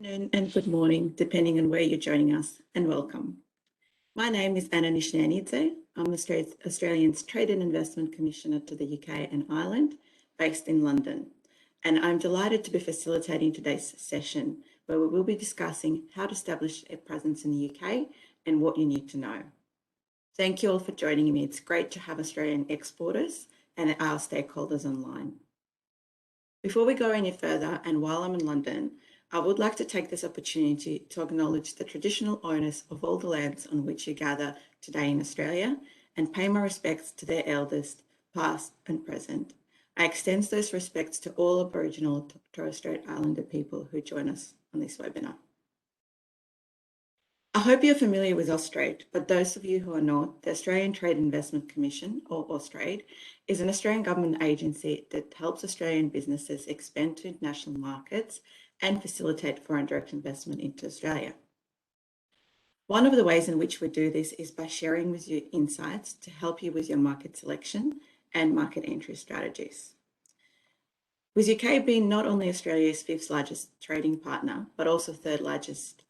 Afternoon and good morning, depending on where you're joining us, and welcome. My name is Anna Nishnanidze. I'm Australia's Trade and Investment Commissioner to the UK and Ireland, based in London. And I'm delighted to be facilitating today's session, where we will be discussing how to establish a presence in the UK and what you need to know. Thank you all for joining me. It's great to have Australian exporters and our stakeholders online. Before we go any further, and while I'm in London, I would like to take this opportunity to acknowledge the traditional owners of all the lands on which you gather today in Australia and pay my respects to their elders, past and present. I extend those respects to all Aboriginal and Torres Strait Islander people who join us on this webinar. I hope you're familiar with Austrade, but those of you who are not, the Australian Trade and Investment Commission, or Austrade, is an Australian government agency that helps Australian businesses expand to international markets and facilitate foreign direct investment into Australia. One of the ways in which we do this is by sharing with you insights to help you with your market selection and market entry strategies. With UK being not only Australia's 5th largest trading partner, but also 3rd largest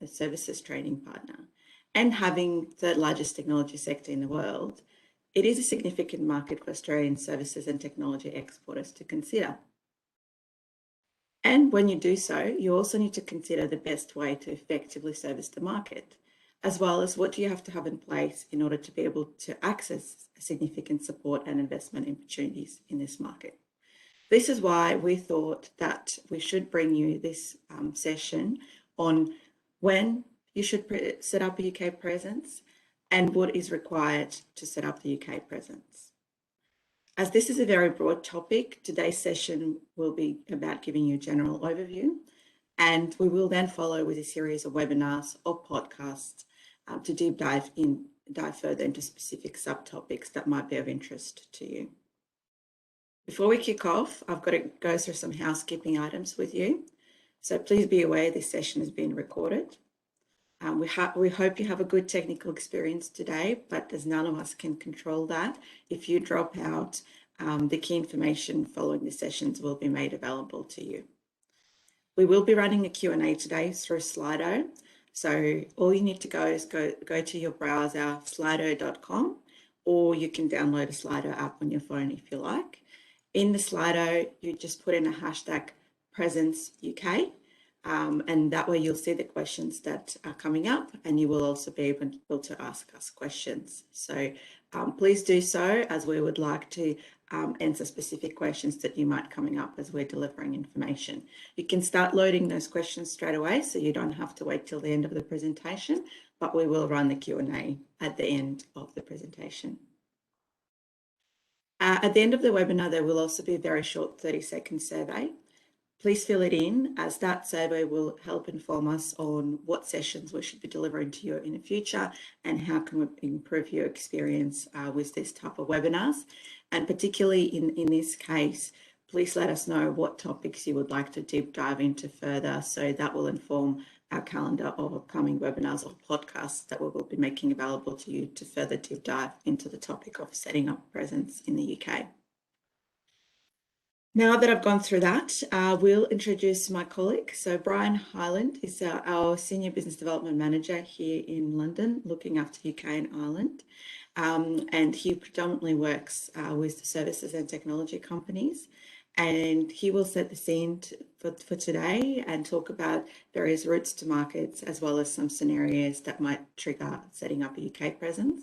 services trading partner, and having 3rd largest technology sector in the world, it is a significant market for Australian services and technology exporters to consider. And when you do so, you also need to consider the best way to effectively service the market, as well as what do you have to have in place in order to be able to access significant support and investment opportunities in this market. This is why we thought that we should bring you this session on when you should set up a UK presence and what is required to set up the UK presence. As this is a very broad topic, today's session will be about giving you a general overview, and we will then follow with a series of webinars or podcasts to dive further into specific subtopics that might be of interest to you. Before we kick off, I've got to go through some housekeeping items with you. So please be aware this session is being recorded. We hope you have a good technical experience today, but as none of us can control that, if you drop out, the key information following the sessions will be made available to you. We will be running a Q&A today through Slido. So all you need to go is go to your browser, slido.com, or you can download a Slido app on your phone if you like. In the Slido, you just put in a hashtag presence UK. And that way you'll see the questions that are coming up, and you will also be able to ask us questions. So please do so, as we would like to answer specific questions that you might coming up as we're delivering information. You can start loading those questions straight away, so you don't have to wait till the end of the presentation, but we will run the Q&A at the end of the presentation. At the end of the webinar, there will also be a very short 30-second survey. Please fill it in, as that survey will help inform us on what sessions we should be delivering to you in the future and how can we improve your experience with this type of webinars. And particularly in this case, please let us know what topics you would like to deep dive into further, so that will inform our calendar of upcoming webinars or podcasts that we will be making available to you to further deep dive into the topic of setting up presence in the UK. Now that I've gone through that, we'll introduce my colleague. So Brian Hyland is our Senior Business Development Manager here in London, looking after UK and Ireland. And he predominantly works with services and technology companies. And he will set the scene for today and talk about various routes to markets, as well as some scenarios that might trigger setting up a UK presence.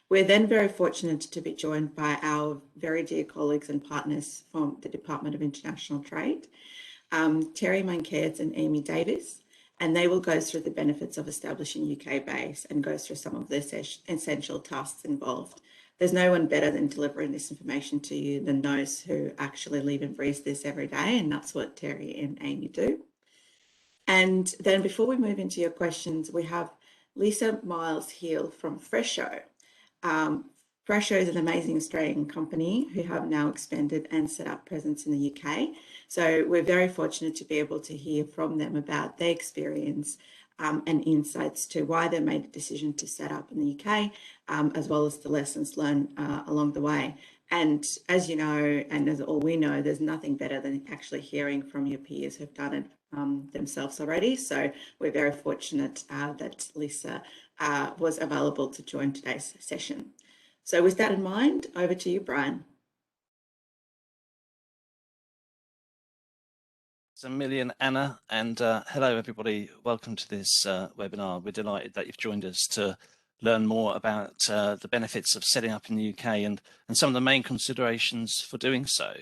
We're then very fortunate to be joined by our very dear colleagues and partners from the Department of International Trade, Terry Mancairds and Amy Davis, and they will go through the benefits of establishing UK base and go through some of the essential tasks involved. There's no one better than delivering this information to you than those who actually live and breathe this every day, and that's what Terry and Amy do. And then before we move into your questions, we have Lisa Miles-Heal from Fresho. Fresho is an amazing Australian company who have now expanded and set up presence in the UK. So we're very fortunate to be able to hear from them about their experience and insights to why they made the decision to set up in the UK, as well as the lessons learned along the way. And as you know, and as all we know, there's nothing better than actually hearing from your peers who've done it themselves already. So we're very fortunate that Lisa was available to join today's session. So with that in mind, over to you, Brian. Thanks a million, Anna, and hello everybody. Welcome to this webinar. We're delighted that you've joined us to learn more about the benefits of setting up in the UK and some of the main considerations for doing so.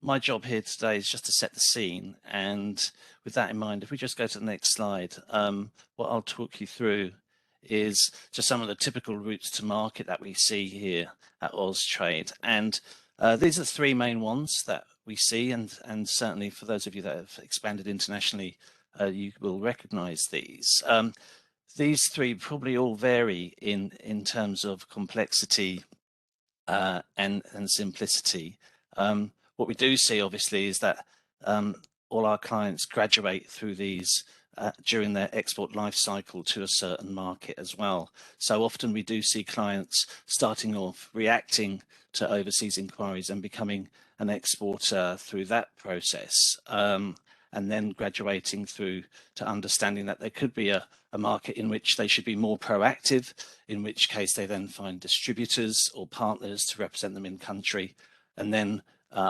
My job here today is just to set the scene, and with that in mind, if we just go to the next slide, what I'll talk you through is just some of the typical routes to market that we see here at Austrade. And these are three main ones that we see, and certainly for those of you that have expanded internationally, you will recognize these. These three probably all vary in terms of complexity and simplicity. What we do see, obviously, is that all our clients graduate through these during their export life cycle to a certain market as well. So often we do see clients starting off reacting to overseas inquiries and becoming an exporter through that process, and then graduating through to understanding that there could be a market in which they should be more proactive, in which case they then find distributors or partners to represent them in country. And then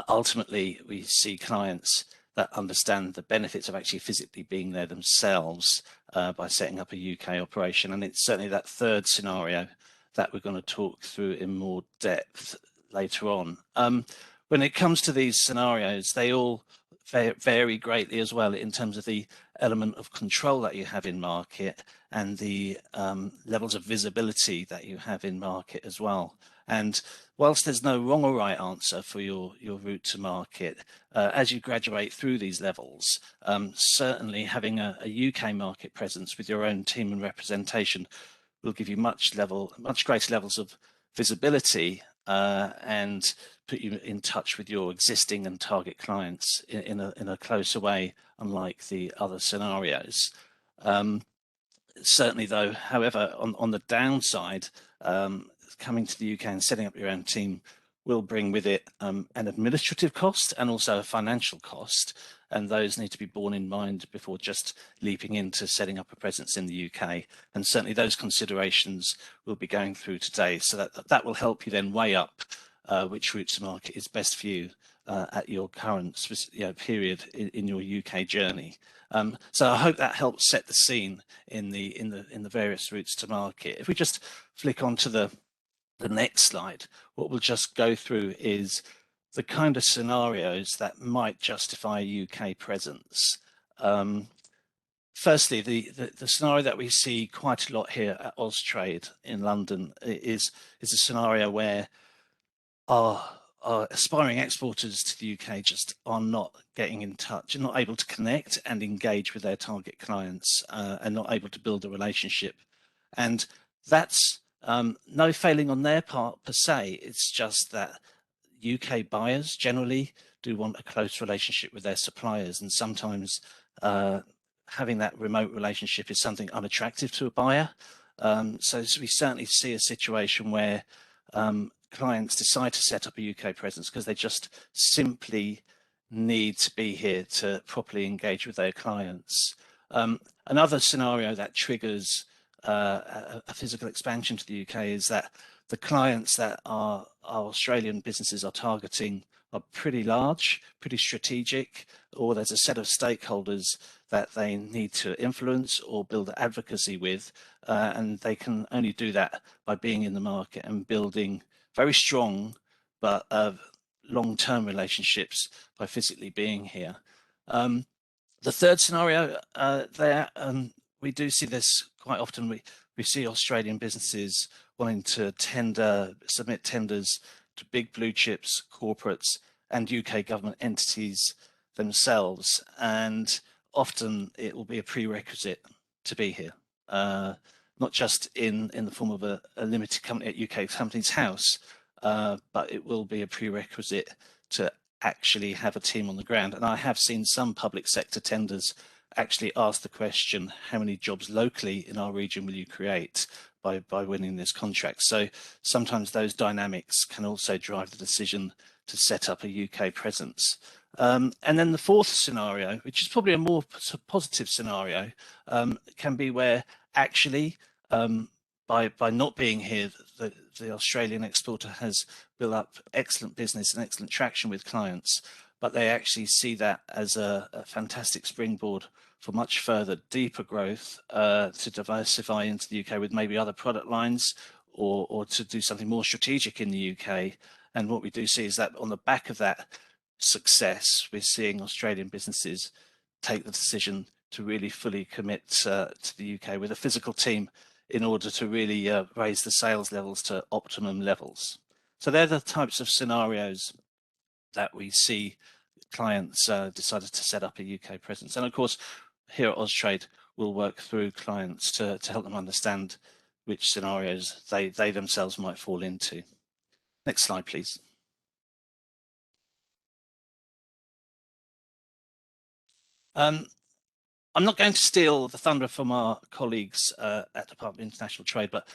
ultimately we see clients that understand the benefits of actually physically being there themselves by setting up a UK operation. And it's certainly that third scenario that we're going to talk through in more depth later on. When it comes to these scenarios, they all vary greatly as well in terms of the element of control that you have in market and the levels of visibility that you have in market as well. And whilst there's no wrong or right answer for your route to market, as you graduate through these levels, certainly having a UK market presence with your own team and representation will give you much greater levels of visibility and put you in touch with your existing and target clients in a closer way, unlike the other scenarios. Certainly though, however, on the downside, coming to the UK and setting up your own team will bring with it an administrative cost and also a financial cost, and those need to be borne in mind before just leaping into setting up a presence in the UK. And certainly those considerations we'll be going through today, so that will help you then weigh up which route to market is best for you at your current period in your UK journey. So I hope that helps set the scene in the various routes to market. If we just flick on to the next slide, what we'll just go through is the kind of scenarios that might justify a UK presence. Firstly, the scenario that we see quite a lot here at Austrade in London is a scenario where our aspiring exporters to the UK just are not getting in touch and not able to connect and engage with their target clients and not able to build a relationship. And that's no failing on their part per se. It's just that UK buyers generally do want a close relationship with their suppliers, and sometimes having that remote relationship is something unattractive to a buyer. So we certainly see a situation where clients decide to set up a UK presence because they just simply need to be here to properly engage with their clients. Another scenario that triggers a physical expansion to the UK is that the clients that our Australian businesses are targeting are pretty large, pretty strategic, or there's a set of stakeholders that they need to influence or build advocacy with, and they can only do that by being in the market and building very strong but long-term relationships by physically being here. The third scenario we do see this quite often. We see Australian businesses wanting to submit tenders to big blue chips, corporates, and UK government entities themselves, and often it will be a prerequisite to be here, not just in the form of a limited company at UK Companies House, but it will be a prerequisite to actually have a team on the ground. And I have seen some public sector tenders actually ask the question, how many jobs locally in our region will you create by winning this contract? So sometimes those dynamics can also drive the decision to set up a UK presence. And then the fourth scenario, which is probably a more positive scenario, can be where actually by not being here, the Australian exporter has built up excellent business and excellent traction with clients, but they actually see that as a fantastic springboard for much further deeper growth, to diversify into the UK with maybe other product lines, or to do something more strategic in the UK. And what we do see is that on the back of that success, we're seeing Australian businesses take the decision to really fully commit to the UK with a physical team in order to really raise the sales levels to optimum levels. So they're the types of scenarios that we see clients decided to set up a UK presence. And of course, here at Austrade, we'll work through clients to help them understand which scenarios they themselves might fall into. Next slide, please. I'm not going to steal the thunder from our colleagues at Department of International Trade, but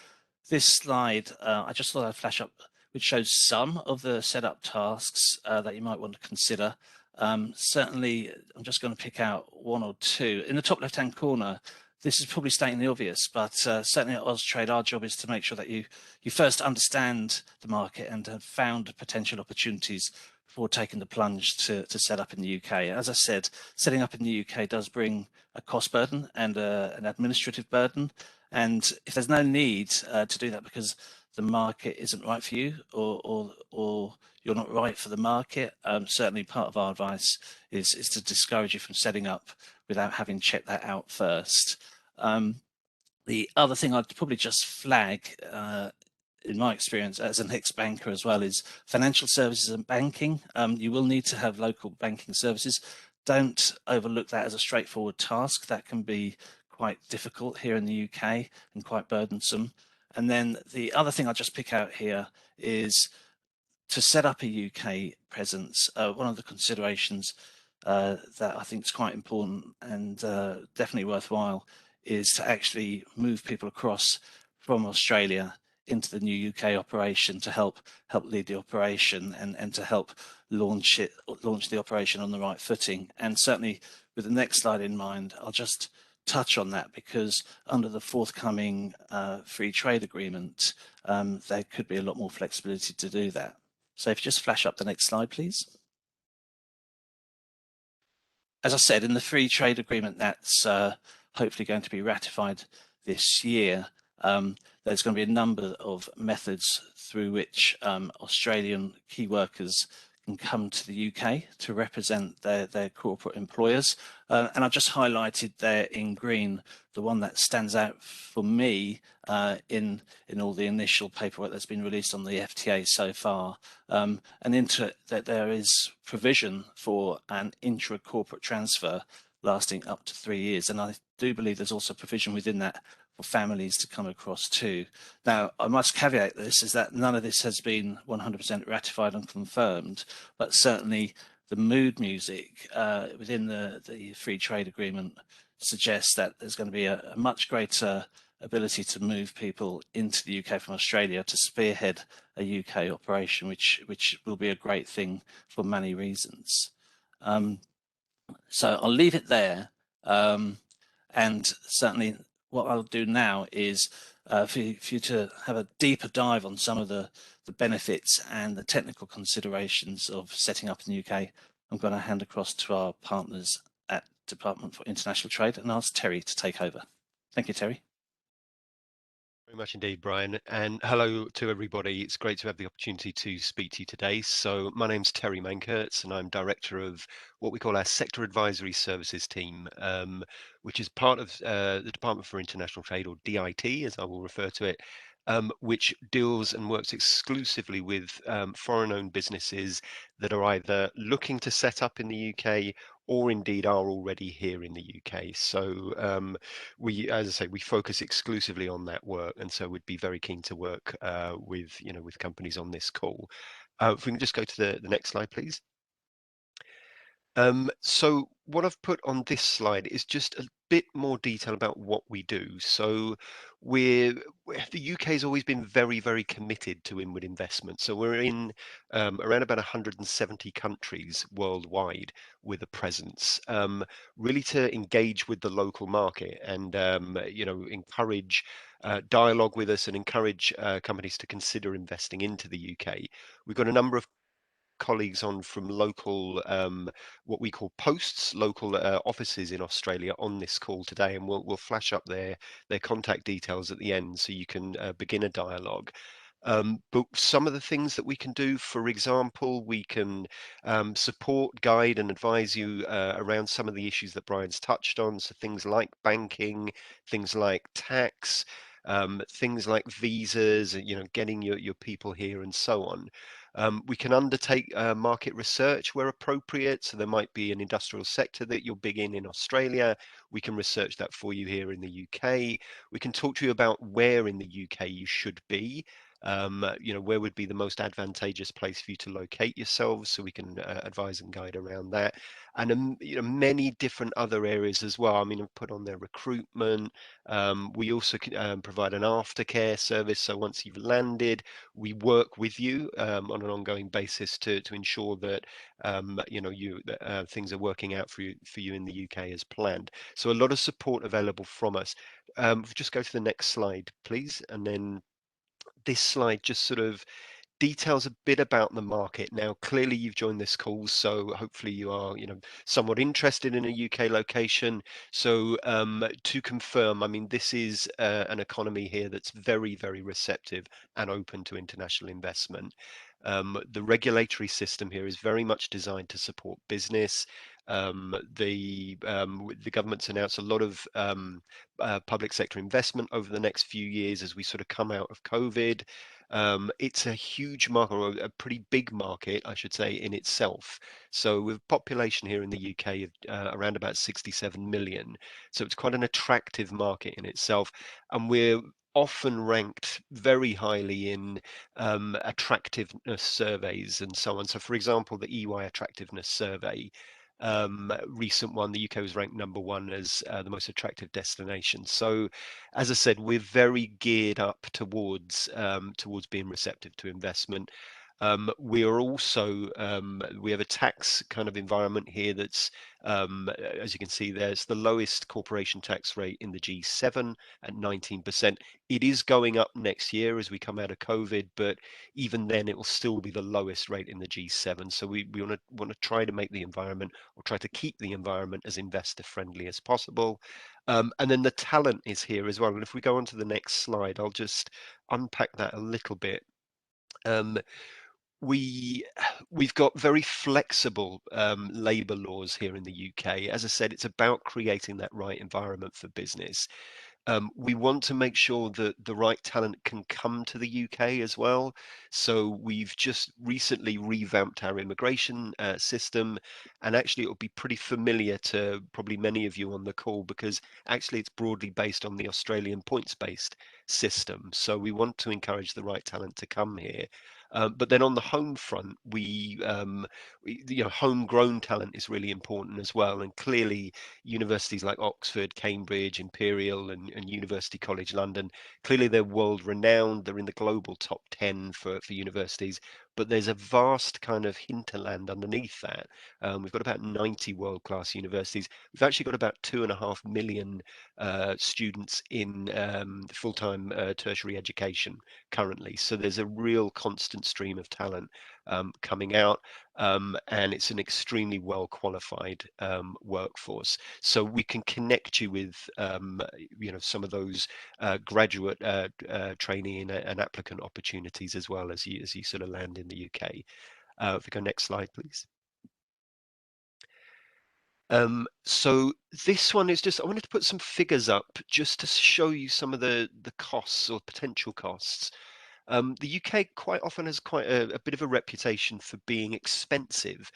this slide, I just thought I'd flash up, which shows some of the setup tasks that you might want to consider. Certainly, I'm just going to pick out one or two. In the top left-hand corner, this is probably stating the obvious, but certainly at Austrade, our job is to make sure that you first understand the market and have found potential opportunities before taking the plunge to set up in the UK. As I said, setting up in the UK does bring a cost burden and an administrative burden. And if there's no need to do that because the market isn't right for you, or you're not right for the market, certainly part of our advice is to discourage you from setting up without having checked that out first. The other thing I'd probably just flag, in my experience as an ex-banker as well, is financial services and banking. You will need to have local banking services. Don't overlook that as a straightforward task. That can be quite difficult here in the UK and quite burdensome. And then the other thing I'll just pick out here is to set up a UK presence. One of the considerations that I think is quite important and definitely worthwhile is to actually move people across from Australia into the new UK operation to help lead the operation and to help launch the operation on the right footing. And certainly with the next slide in mind, I'll just touch on that, because under the forthcoming free trade agreement, there could be a lot more flexibility to do that. So if you just flash up the next slide, please. As I said, in the free trade agreement that's hopefully going to be ratified this year, there's going to be a number of methods through which Australian key workers can come to the UK to represent their corporate employers. And I've just highlighted there in green the one that stands out for me in all the initial paperwork that's been released on the FTA so far. And into it, that there is provision for an intra-corporate transfer lasting up to 3 years. And I do believe there's also provision within that for families to come across too. Now, I must caveat this, is that none of this has been 100% ratified and confirmed, but certainly the mood music within the free trade agreement suggests that there's going to be a much greater ability to move people into the UK from Australia to spearhead a UK operation, which will be a great thing for many reasons. So I'll leave it there. And certainly what I'll do now is for you to have a deeper dive on some of the benefits and the technical considerations of setting up in the UK. I'm going to hand across to our partners at Department for International Trade and ask Terry to take over. Thank you, Terry. Very much indeed, Brian, and hello to everybody. It's great to have the opportunity to speak to you today. So my name's Terry Mankertz, and I'm director of what we call our Sector Advisory Services team, which is part of the Department for International Trade, or DIT, as I will refer to it, which deals and works exclusively with foreign-owned businesses that are either looking to set up in the UK or indeed are already here in the UK. So we, as I say, we focus exclusively on that work, and so we'd be very keen to work with companies on this call. If we can just go to the next slide, please. So what I've put on this slide is just a bit more detail about what we do. So the UK has always been very, very committed to inward investment. So we're in around about 170 countries worldwide with a presence, really to engage with the local market and encourage dialogue with us and encourage companies to consider investing into the UK. We've got a number of colleagues on from local, what we call posts, local offices in Australia on this call today, and we'll flash up their contact details at the end so you can begin a dialogue. But some of the things that we can do, for example, we can support, guide, and advise you around some of the issues that Brian's touched on. So things like banking, things like tax, things like visas, getting your people here and so on. We can undertake market research where appropriate. So there might be an industrial sector that you're big in Australia. We can research that for you here in the UK. We can talk to you about where in the UK you should be. Where would be the most advantageous place for you to locate yourselves, so we can advise and guide around that, and many different other areas as well. I mean, I've put on their recruitment. We also provide an aftercare service, so once you've landed, we work with you on an ongoing basis to ensure that things are working out for you in the UK as planned. So a lot of support available from us. Just go to the next slide, please, and then this slide just sort of details a bit about the market. Now, clearly you've joined this call, so hopefully you are, somewhat interested in a UK location. So to confirm, I mean, this is an economy here that's very, very receptive and open to international investment. The regulatory system here is very much designed to support business. The government's announced a lot of public sector investment over the next few years as we sort of come out of COVID. It's a huge market, or a pretty big market, I should say, in itself. So with population here in the UK of around about 67 million, so it's quite an attractive market in itself, and we're often ranked very highly in attractiveness surveys and so on. So for example, the EY attractiveness survey, recent one, the UK was ranked #1 as the most attractive destination. So, as I said, we're very geared up towards being receptive to investment. We are also we have a tax kind of environment here that's, as you can see, there's the lowest corporation tax rate in the G7 at 19%. It is going up next year as we come out of COVID, but even then it will still be the lowest rate in the G7. So we want to try to make the environment, or try to keep the environment, as investor friendly as possible. And then the talent is here as well. And if we go on to the next slide, I'll just unpack that a little bit. We've got very flexible labour laws here in the UK. As I said, it's about creating that right environment for business. We want to make sure that the right talent can come to the UK as well. So we've just recently revamped our immigration system, and actually it will be pretty familiar to probably many of you on the call, because actually it's broadly based on the Australian points-based system. So we want to encourage the right talent to come here. But then on the home front, homegrown talent is really important as well. And clearly, universities like Oxford, Cambridge, Imperial, and University College London, clearly they're world renowned. They're in the global top 10 for universities, but there's a vast kind of hinterland underneath that. We've got about 90 world-class universities. We've actually got about 2.5 million students in full-time tertiary education currently. So there's a real constant stream of talent coming out, and it's an extremely well qualified workforce. So we can connect you with some of those graduate trainee and applicant opportunities as well, as you sort of land in the UK. If we go next slide, please. So this one is just, I wanted to put some figures up just to show you some of the costs, or potential costs. The UK quite often has quite a bit of a reputation for being expensive,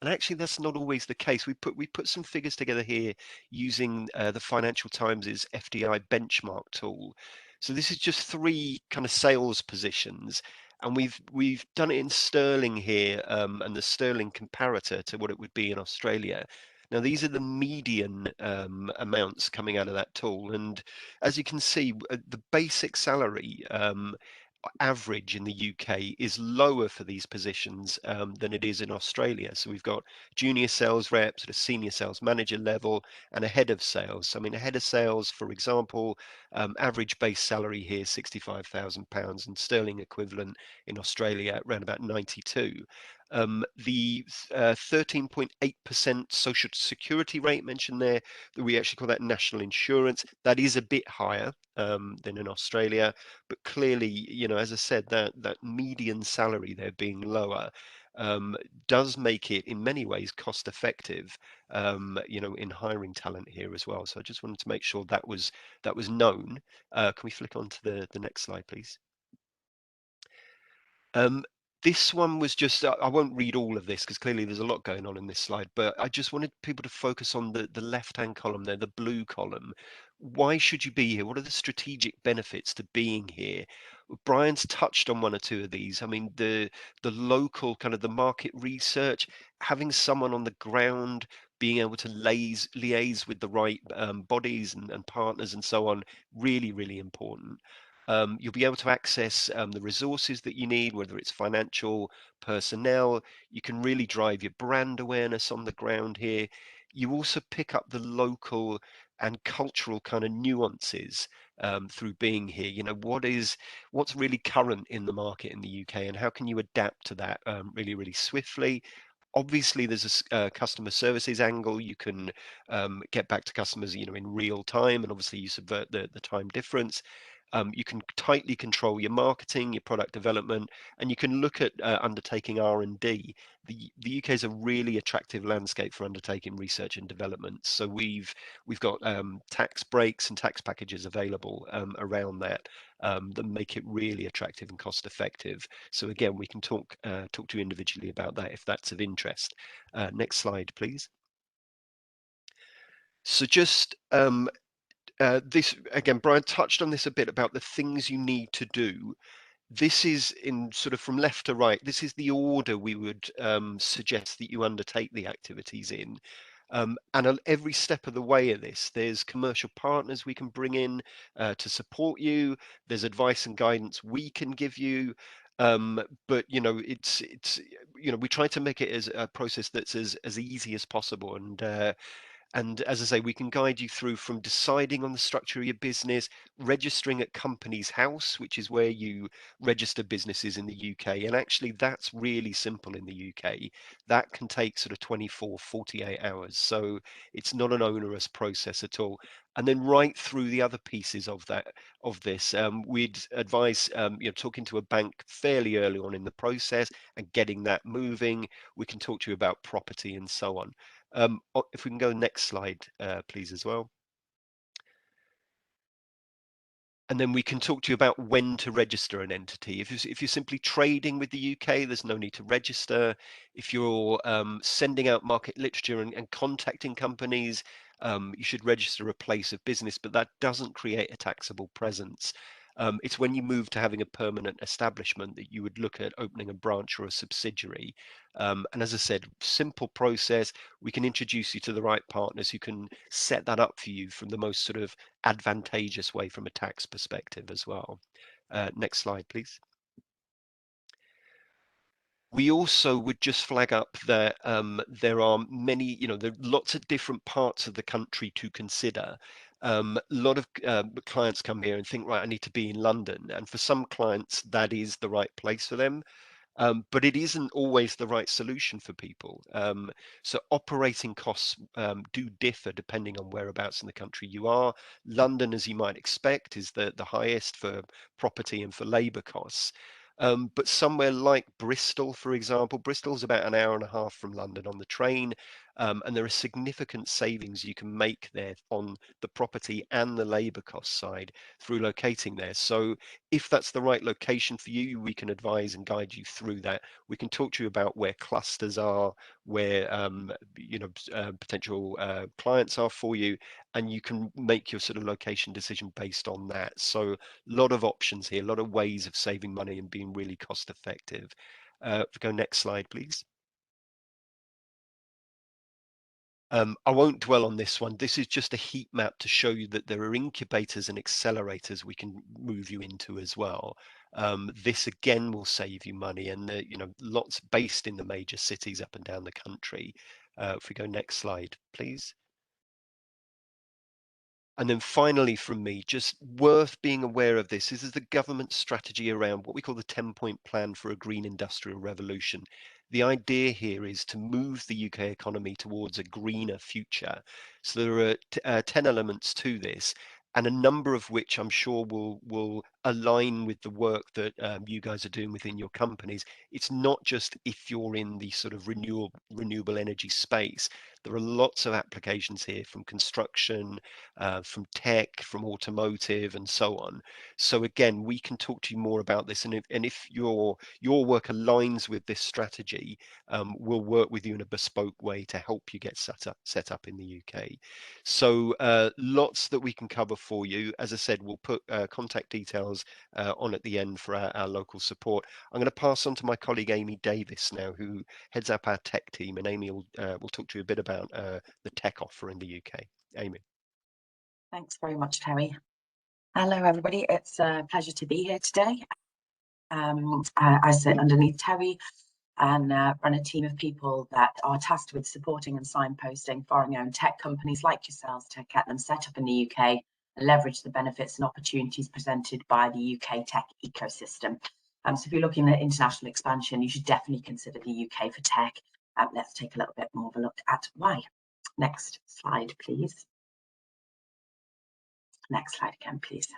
and actually that's not always the case. We put some figures together here using the Financial Times's FDI benchmark tool. So this is just 3 kind of sales positions, and we've done it in sterling here, and the sterling comparator to what it would be in Australia. Now, these are the median amounts coming out of that tool. And as you can see, the basic salary average in the UK is lower for these positions than it is in Australia. So we've got junior sales reps at a senior sales manager level and a head of sales. So, I mean, a head of sales, for example, average base salary here, £65,000 and sterling equivalent in Australia around about 92. The 13.8% social security rate mentioned there, that we actually call that national insurance, that is a bit higher than in Australia, but clearly, you know, as I said, that median salary there being lower does make it in many ways cost effective, you know, in hiring talent here as well. So I just wanted to make sure that was known. Can we flick on to the next slide, please? Um, this one was just, I won't read all of this because clearly there's a lot going on in this slide, but I just wanted people to focus on the left-hand column there, the blue column. Why should you be here? What are the strategic benefits to being here? Brian's touched on one or two of these. I mean, the local kind of the market research, having someone on the ground, being able to liaise with the right bodies and partners and so on, really, really important. You'll be able to access the resources that you need, whether it's financial, personnel. You can really drive your brand awareness on the ground here. You also pick up the local and cultural kind of nuances through being here. You know, what's really current in the market in the UK, and how can you adapt to that really, really swiftly? Obviously, there's a customer services angle. You can get back to customers, you know, in real time, and obviously you subvert the time difference. You can tightly control your marketing, your product development, and you can look at undertaking R&D. The UK is a really attractive landscape for undertaking research and development. So we've got tax breaks and tax packages available around that that make it really attractive and cost effective. So again, we can talk to you individually about that if that's of interest. Next slide, please. So just this again, Brian touched on this a bit about the things you need to do. This is in sort of from left to right. This is the order we would suggest that you undertake the activities in. And on every step of the way of this, there's commercial partners we can bring in to support you. There's advice and guidance we can give you. But you know, it's you know, we try to make it as a process that's as easy as possible. And as I say, we can guide you through from deciding on the structure of your business, registering at Companies House, which is where you register businesses in the UK. And actually, that's really simple in the UK. That can take sort of 24, 48 hours. So it's not an onerous process at all. And then right through the other pieces of this, we'd advise you know, talking to a bank fairly early on in the process and getting that moving. We can talk to you about property and so on. If we can go next slide, please, as well. And then we can talk to you about when to register an entity. If you're simply trading with the UK, there's no need to register. If you're sending out market literature and contacting companies, you should register a place of business, but that doesn't create a taxable presence. It's when you move to having a permanent establishment that you would look at opening a branch or a subsidiary. And as I said, simple process. We can introduce you to the right partners who can set that up for you from the most sort of advantageous way from a tax perspective as well. Next slide, please. We also would just flag up that there are many, you know, there are lots of different parts of the country to consider. A lot of clients come here and think, right, I need to be in London. And for some clients, that is the right place for them. But it isn't always the right solution for people. So operating costs do differ depending on whereabouts in the country you are. London, as you might expect, is the highest for property and for labour costs. But somewhere like Bristol, for example, Bristol's about an hour and a half from London on the train, and there are significant savings you can make there on the property and the labour cost side through locating there. So if that's the right location for you, we can advise and guide you through that. We can talk to you about where clusters are, where you know, potential clients are for you, and you can make your sort of location decision based on that. So a lot of options here, a lot of ways of saving money and being really cost effective. If we go next slide, please. I won't dwell on this one. This is just a heat map to show you that there are incubators and accelerators we can move you into as well. This again will save you money, and lots based in the major cities up and down the country. If we go next slide, please. And then finally from me, just worth being aware of this. This is the government strategy around what we call the 10-point plan for a green industrial revolution. The idea here is to move the UK economy towards a greener future. So there are 10 elements to this, and a number of which I'm sure will align with the work that you guys are doing within your companies. It's not just if you're in the sort of renewable energy space. There are lots of applications here, from construction, from tech, from automotive, and so on. So again, we can talk to you more about this, and if your work aligns with this strategy, we'll work with you in a bespoke way to help you get set up in the UK. So lots that we can cover for you. As I said, we'll put contact details on at the end for our local support. I'm going to pass on to my colleague Amy Davis now, who heads up our tech team, and Amy will talk to you a bit about the tech offer in the UK. Amy. Thanks very much, Terry. Hello, everybody. It's a pleasure to be here today. I sit underneath Terry and run a team of people that are tasked with supporting and signposting foreign-owned tech companies like yourselves to get them set up in the UK and leverage the benefits and opportunities presented by the UK tech ecosystem. So if you're looking at international expansion, you should definitely consider the UK for tech. Let's take a little bit more of a look at why. Next slide, please. Next slide again, please.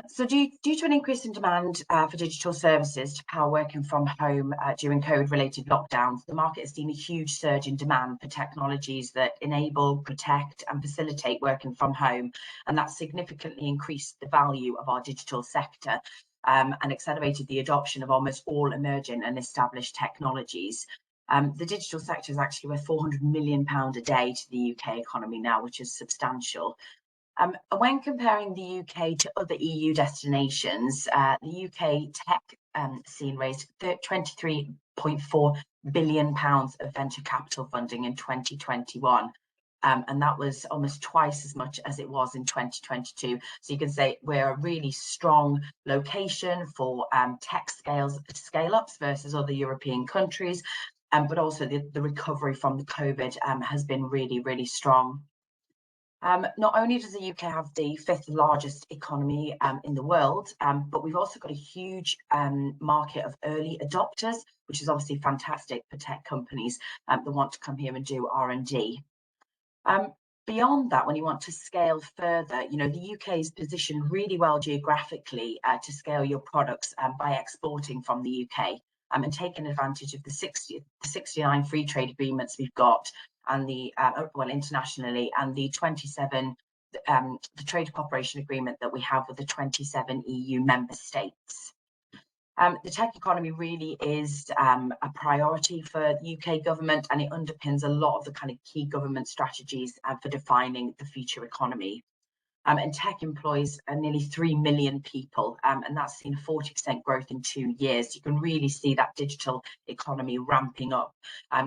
So due to an increase in demand for digital services to power working from home during COVID-related lockdowns, the market has seen a huge surge in demand for technologies that enable, protect, and facilitate working from home, and that significantly increased the value of our digital sector and accelerated the adoption of almost all emerging and established technologies. The digital sector is actually worth £400 million a day to the UK economy now, which is substantial. When comparing the UK to other EU destinations, the UK tech scene raised £23.4 billion of venture capital funding in 2021. And that was almost twice as much as it was in 2022. So you can say we're a really strong location for tech scale-ups versus other European countries. But also the recovery from the COVID has been really, really strong. Not only does the UK have the 5th largest economy in the world, but we've also got a huge market of early adopters, which is obviously fantastic for tech companies that want to come here and do R&D. Beyond that, when you want to scale further, the UK is positioned really well geographically to scale your products by exporting from the UK and taking advantage of the 69 free trade agreements we've got, and the internationally, and the 27 the trade cooperation agreement that we have with the 27 EU member states. The tech economy really is a priority for the UK government, and it underpins a lot of the kind of key government strategies for defining the future economy. And tech employs nearly 3 million people, and that's seen 40% growth in 2 years. You can really see that digital economy ramping up,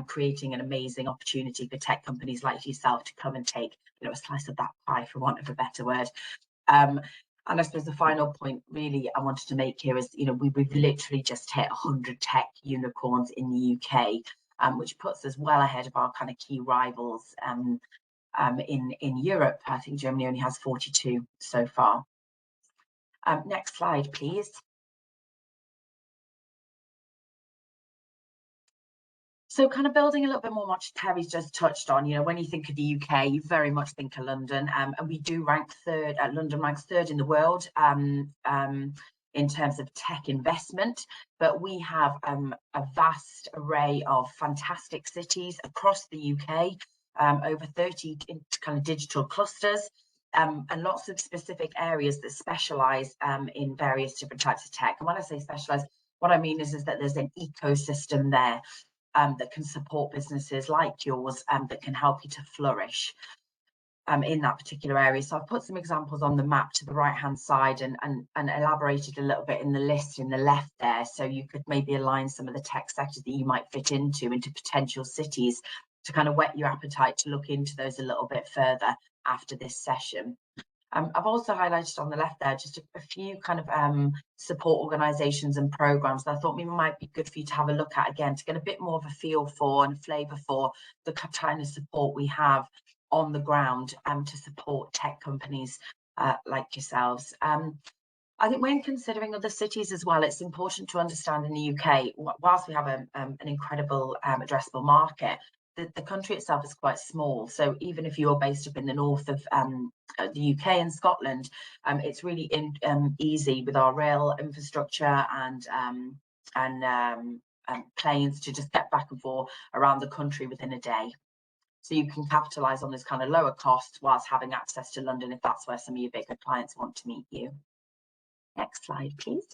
creating an amazing opportunity for tech companies like yourself to come and take, a slice of that pie, for want of a better word. And I suppose the final point really I wanted to make here is, we've literally just hit 100 tech unicorns in the UK, which puts us well ahead of our kind of key rivals. In Europe. I think Germany only has 42 so far. Next slide, please. So kind of building a little bit more what Terry's just touched on, when you think of the UK, you very much think of London, and we do rank third. London ranks third in the world in terms of tech investment, but we have a vast array of fantastic cities across the UK, over 30 kind of digital clusters, and lots of specific areas that specialise in various different types of tech. And when I say specialise, what I mean is that there's an ecosystem there that can support businesses like yours that can help you to flourish. in that particular area. So I've put some examples on the map to the right hand side and elaborated a little bit in the list in the left there, so you could maybe align some of the tech sectors that you might fit into potential cities to kind of whet your appetite to look into those a little bit further after this session. I've also highlighted on the left there just a few kind of support organisations and programmes that I thought maybe might be good for you to have a look at again, to get a bit more of a feel for and flavour for the kind of support we have on the ground to support tech companies like yourselves. I think when considering other cities as well, it's important to understand in the UK, whilst we have an incredible addressable market, the country itself is quite small. So even if you're based up in the north of the UK and Scotland, it's really easy with our rail infrastructure and planes to just get back and forth around the country within a day. So you can capitalise on this kind of lower cost whilst having access to London if that's where some of your bigger clients want to meet you. Next slide, please.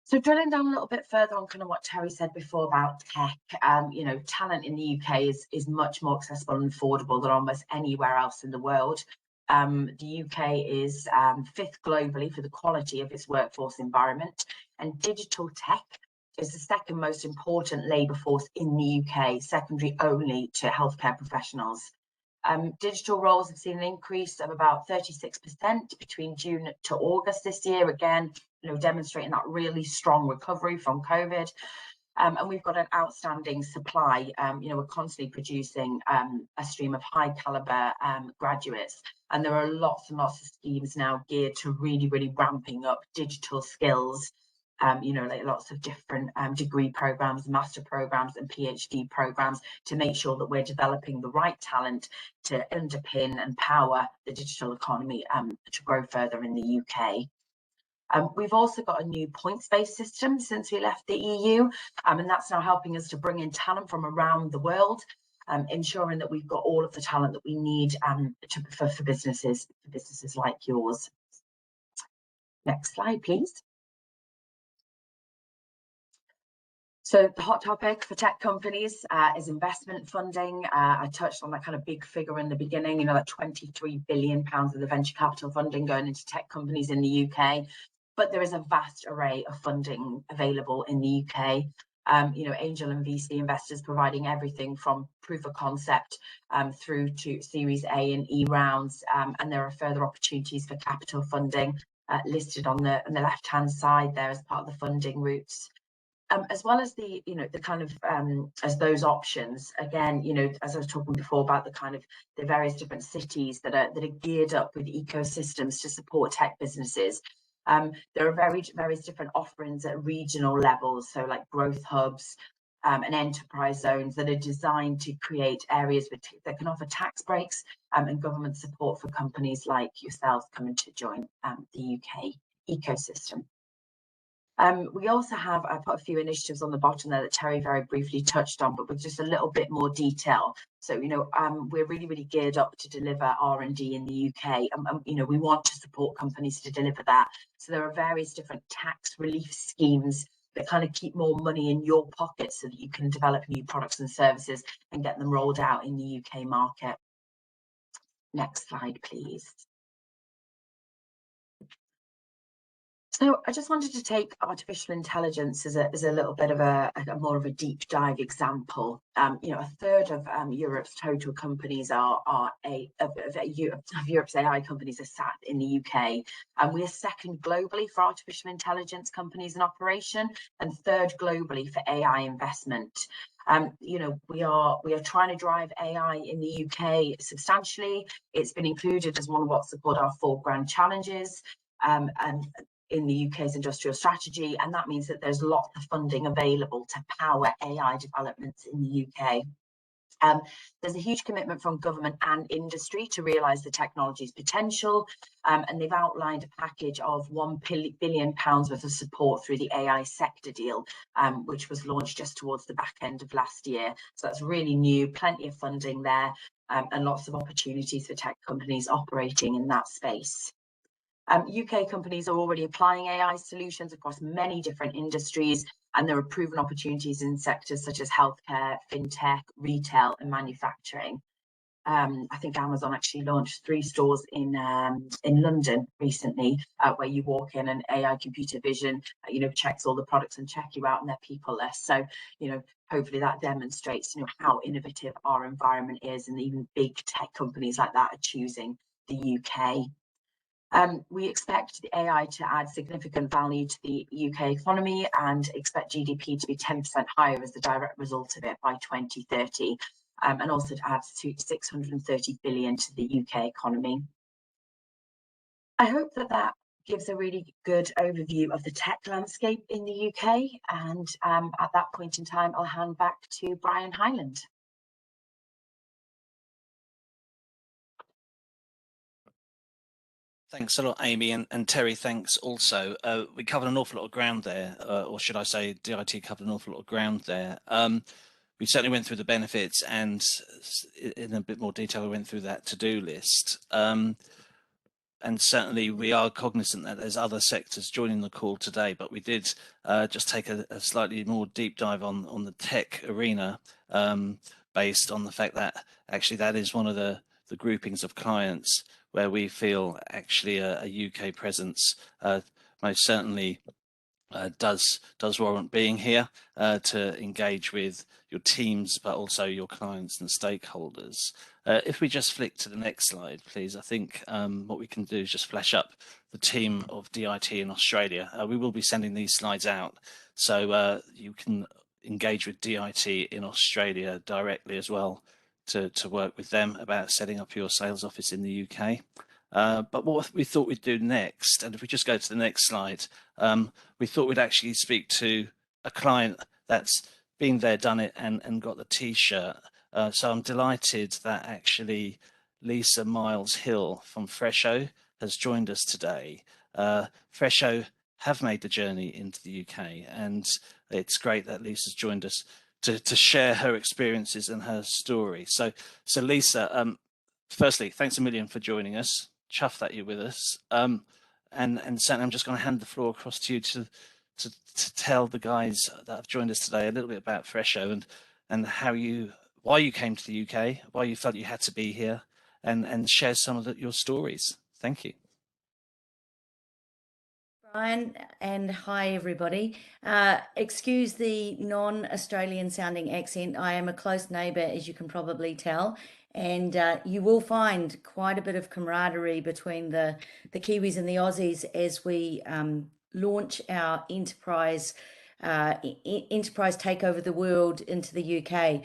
So drilling down a little bit further on kind of what Terry said before about tech, you know, talent in the UK is much more accessible and affordable than almost anywhere else in the world. The UK is 5th globally for the quality of its workforce environment, and digital tech is the second most important labour force in the UK, secondary only to healthcare professionals. Digital roles have seen an increase of about 36% between June to August this year, again, you know, demonstrating that really strong recovery from COVID. And we've got an outstanding supply. You know, we're constantly producing a stream of high caliber graduates, and there are lots and lots of schemes now geared to really ramping up digital skills. You know, like lots of different degree programs, master programs and PhD programs to make sure that we're developing the right talent to underpin and power the digital economy to grow further in the UK. We've also got a new points-based system since we left the EU, and that's now helping us to bring in talent from around the world, ensuring that we've got all of the talent that we need for businesses like yours. Next slide, please. So the hot topic for tech companies is investment funding. I touched on that kind of big figure in the beginning, you know, like £23 billion of the venture capital funding going into tech companies in the UK. But there is a vast array of funding available in the UK. You know, angel and VC investors providing everything from proof of concept through to Series A and E rounds. And there are further opportunities for capital funding listed on the left-hand side there as part of the funding routes. As well as the, you know, the kind of as those options, again, you know, as I was talking before about the kind of the various different cities that are geared up with ecosystems to support tech businesses. There are various different offerings at regional levels, so like growth hubs and enterprise zones that are designed to create areas that can offer tax breaks and government support for companies like yourselves coming to join the UK ecosystem. We also have, I put a few initiatives on the bottom there that Terry very briefly touched on, but with just a little bit more detail. So, you know, we're really geared up to deliver R&D in the UK. You know, we want to support companies to deliver that. So there are various different tax relief schemes that kind of keep more money in your pocket so that you can develop new products and services and get them rolled out in the UK market. Next slide, please. So I just wanted to take artificial intelligence as a little bit of a more of a deep dive example. You know, a third of Europe's total companies of Europe's AI companies are sat in the UK, and we are second globally for artificial intelligence companies in operation, and third globally for AI investment. You know, we are trying to drive AI in the UK substantially. It's been included as one of what's called our 4 grand challenges. And in the UK's industrial strategy, and that means that there's lots of funding available to power AI developments in the UK. There's a huge commitment from government and industry to realise the technology's potential, and they've outlined a package of £1 billion worth of support through the AI sector deal, which was launched just towards the back end of last year. So that's really new, plenty of funding there, and lots of opportunities for tech companies operating in that space. UK companies are already applying AI solutions across many different industries, And there are proven opportunities in sectors such as healthcare, fintech, retail, and manufacturing. I think Amazon actually launched 3 stores in London recently, where you walk in and AI computer vision, checks all the products and check you out on their people list. So, hopefully that demonstrates, how innovative our environment is, and even big tech companies like that are choosing the UK. We expect the AI to add significant value to the UK economy and expect GDP to be 10% higher as the direct result of it by 2030, and also to add to 630 billion to the UK economy. I hope that gives a really good overview of the tech landscape in the UK, and at that point in time, I'll hand back to Brian Hyland. Thanks a lot, Amy, and Terry, thanks also. We covered an awful lot of ground there, or should I say DIT covered an awful lot of ground there. We certainly went through the benefits, and in a bit more detail, we went through that to-do list. And certainly we are cognizant that there's other sectors joining the call today, but we did just take a slightly more deep dive on the tech arena, based on the fact that actually that is one of the groupings of clients where we feel actually a UK presence most certainly does warrant being here to engage with your teams, but also your clients and stakeholders. If we just flick to the next slide, please, I think what we can do is just flash up the team of DIT in Australia. We will be sending these slides out, so you can engage with DIT in Australia directly as well to work with them about setting up your sales office in the UK. But what we thought we'd do next, and if we just go to the next slide, we thought we'd actually speak to a client that's been there, done it, and got the t-shirt. So I'm delighted that actually Lisa Miles Hill from Fresho has joined us today. Fresho have made the journey into the UK, and it's great that Lisa's joined us to share her experiences and her story. So Lisa, firstly, thanks a million for joining us. Chuffed that you're with us. And certainly I'm just going to hand the floor across to you to tell the guys that have joined us today a little bit about Fresho and why you came to the UK, why you felt you had to be here, and share some of your stories. Thank you. Brian, and hi everybody. Excuse the non-Australian sounding accent. I am a close neighbour, as you can probably tell, and you will find quite a bit of camaraderie between the Kiwis and the Aussies as we launch our enterprise take over the world into the UK.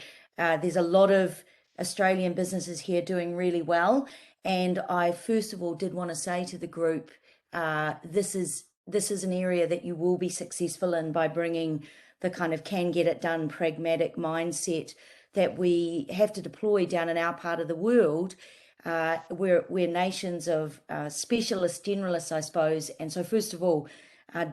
There's a lot of Australian businesses here doing really well, and I first of all did want to say to the group, this is an area that you will be successful in by bringing the kind of can get it done pragmatic mindset that we have to deploy down in our part of the world. We're nations of specialist generalists, I suppose. And so first of all,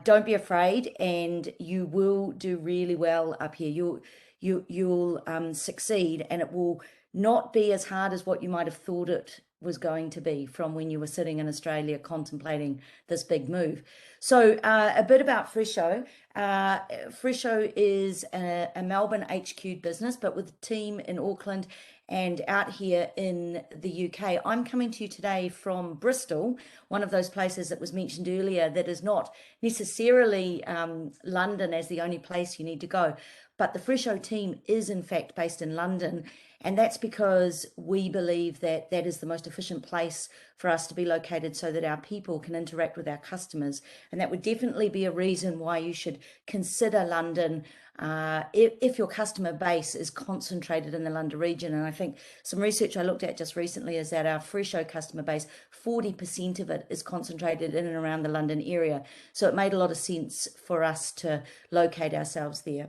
don't be afraid, and you will do really well up here. You'll succeed, and it will not be as hard as what you might have thought it was going to be from when you were sitting in Australia contemplating this big move. So a bit about Fresho. Fresho is a Melbourne HQ business, but with a team in Auckland and out here in the UK. I'm coming to you today from Bristol, one of those places that was mentioned earlier that is not necessarily London as the only place you need to go. But the Fresho team is in fact based in London, and that's because we believe that that is the most efficient place for us to be located so that our people can interact with our customers. And that would definitely be a reason why you should consider London if your customer base is concentrated in the London region. And I think some research I looked at just recently is that our Fresho customer base, 40% of it is concentrated in and around the London area. So it made a lot of sense for us to locate ourselves there.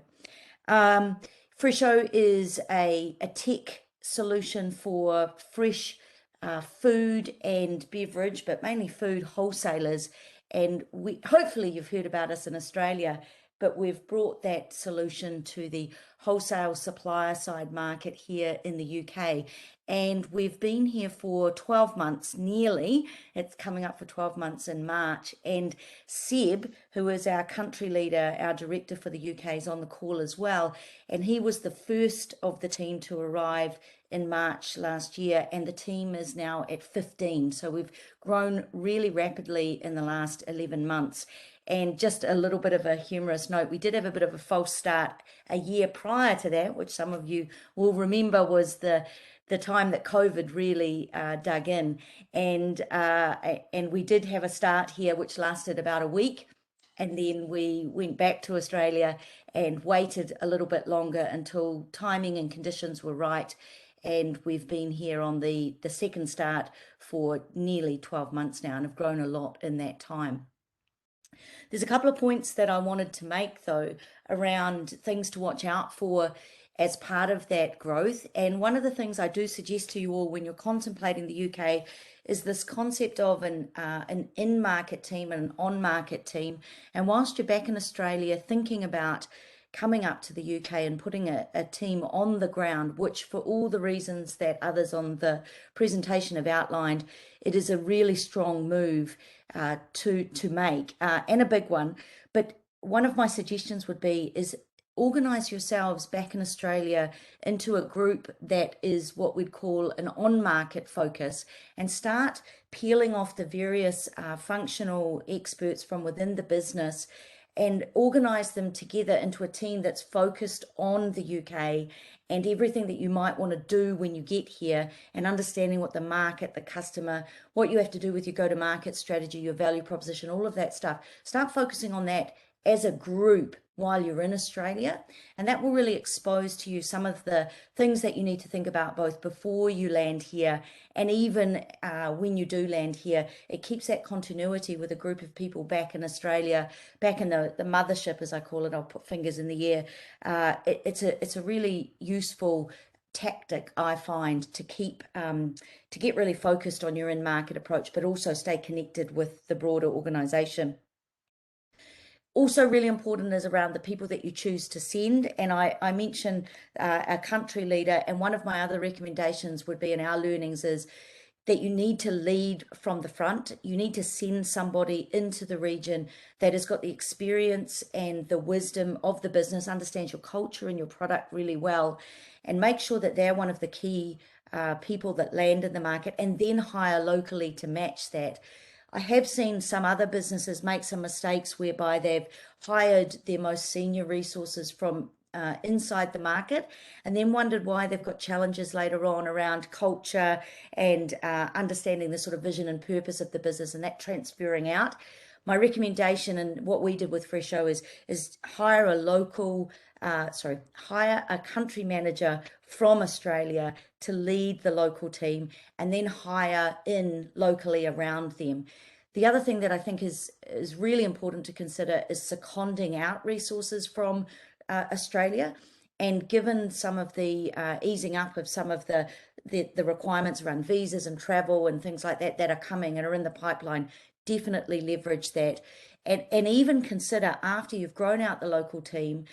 Fresho is a tech solution for fresh food and beverage, but mainly food wholesalers. And hopefully you've heard about us in Australia, but we've brought that solution to the wholesale supplier side market here in the UK. And we've been here for 12 months nearly. It's coming up for 12 months in March. And Seb, who is our country leader, our director for the UK, is on the call as well. And he was the first of the team to arrive in March last year, and the team is now at 15. So we've grown really rapidly in the last 11 months. And just a little bit of a humorous note, we did have a bit of a false start a year prior to that, which some of you will remember was the time that COVID really dug in. And we did have a start here which lasted about a week. And then we went back to Australia and waited a little bit longer until timing and conditions were right. And we've been here on the second start for nearly 12 months now and have grown a lot in that time. There's a couple of points that I wanted to make, though, around things to watch out for as part of that growth. And one of the things I do suggest to you all when you're contemplating the UK is this concept of an in-market team and an on-market team. And whilst you're back in Australia thinking about coming up to the UK and putting a team on the ground, which for all the reasons that others on the presentation have outlined, it is a really strong move to make and a big one. But one of my suggestions would be is organise yourselves back in Australia into a group that is what we'd call an on-market focus, and start peeling off the various functional experts from within the business and organise them together into a team that's focused on the UK and everything that you might want to do when you get here, and understanding what the market, the customer, what you have to do with your go-to-market strategy, your value proposition, all of that stuff. Start focusing on that as a group while you're in Australia, and that will really expose to you some of the things that you need to think about both before you land here and even when you do land here. It keeps that continuity with a group of people back in Australia, back in the mothership, as I call it. I'll put fingers in the air. It's a really useful tactic, I find, to get really focused on your in-market approach, but also stay connected with the broader organization. Also really important is around the people that you choose to send. And I mentioned a country leader, and one of my other recommendations would be in our learnings is that you need to lead from the front. You need to send somebody into the region that has got the experience and the wisdom of the business, understands your culture and your product really well, and make sure that they're one of the key people that land in the market, and then hire locally to match that. I have seen some other businesses make some mistakes whereby they've hired their most senior resources from inside the market, and then wondered why they've got challenges later on around culture and understanding the sort of vision and purpose of the business, and that transferring out. My recommendation, and what we did with Fresho, is hire a country manager from Australia to lead the local team, and then hire in locally around them. The other thing that I think is really important to consider is seconding out resources from Australia. And given some of the easing up of some of the requirements around visas and travel and things like that are coming and are in the pipeline, definitely leverage that. And even consider, after you've grown out the local team,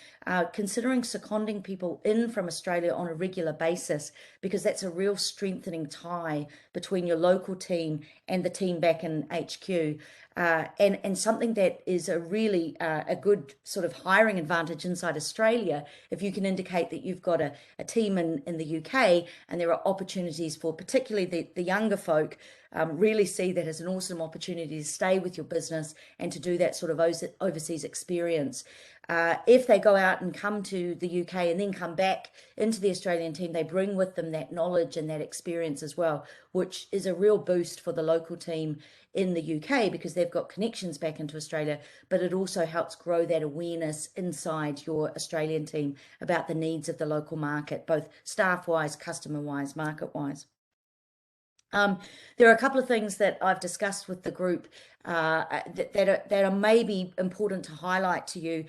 considering seconding people in from Australia on a regular basis, because that's a real strengthening tie between your local team and the team back in HQ. And something that is a really a good sort of hiring advantage inside Australia, if you can indicate that you've got a team in the UK, and there are opportunities for particularly the younger folk, really see that as an awesome opportunity to stay with your business and to do that sort of overseas experience. If they go out and come to the UK and then come back into the Australian team, they bring with them that knowledge and that experience as well, which is a real boost for the local team in the UK because they've got connections back into Australia, but it also helps grow that awareness inside your Australian team about the needs of the local market, both staff-wise, customer-wise, market-wise. There are a couple of things that I've discussed with the group that are maybe important to highlight to you.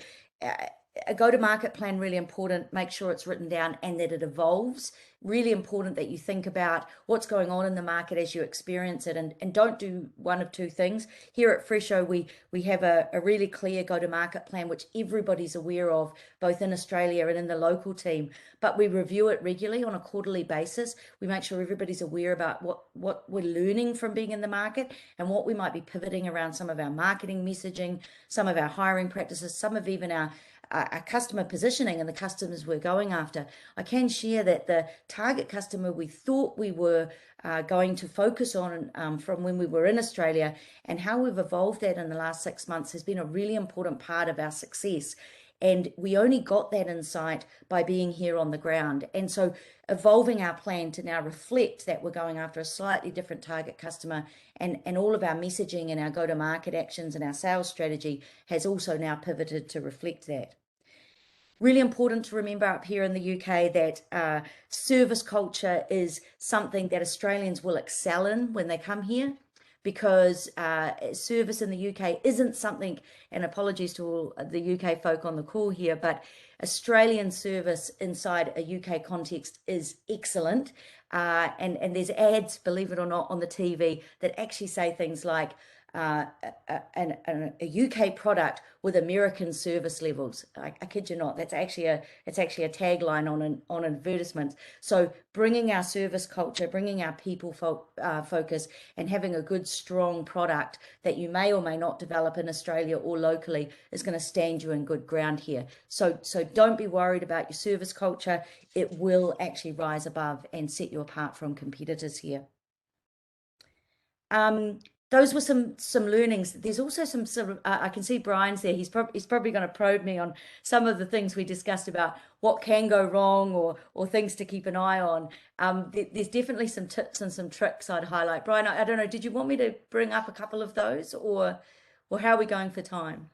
A go-to-market plan, really important. Make sure it's written down and that it evolves really important that you think about what's going on in the market as you experience it, and don't do one of two things. Here at Fresho, we have a really clear go-to-market plan, which everybody's aware of, both in Australia and in the local team, but we review it regularly on a quarterly basis. We make sure everybody's aware about what we're learning from being in the market and what we might be pivoting around some of our marketing messaging, some of our hiring practices, some of even our customer positioning and the customers we're going after. I can share that the target customer we thought we were going to focus on from when we were in Australia, and how we've evolved that in the last 6 months, has been a really important part of our success. And we only got that insight by being here on the ground. And so evolving our plan to now reflect that we're going after a slightly different target customer, and all of our messaging and our go-to-market actions and our sales strategy has also now pivoted to reflect that. Really important to remember up here in the UK that service culture is something that Australians will excel in when they come here, because service in the UK isn't something, and apologies to all the UK folk on the call here, but Australian service inside a UK context is excellent. And there's ads, believe it or not, on the TV that actually say things like, a UK product with American service levels. I kid you not. It's actually a tagline on advertisements. So bringing our service culture, bringing our people focus, and having a good, strong product that you may or may not develop in Australia or locally is going to stand you in good ground here. So don't be worried about your service culture. It will actually rise above and set you apart from competitors here. Those were some learnings. There's also some sort of, I can see Brian's there. He's probably going to probe me on some of the things we discussed about what can go wrong or things to keep an eye on. There's definitely some tips and some tricks I'd highlight. Brian, I don't know, did you want me to bring up a couple of those, or how are we going for time?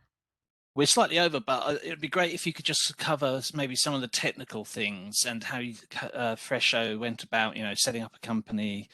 We're slightly over, but it would be great if you could just cover maybe some of the technical things and how Fresho went about, setting up a company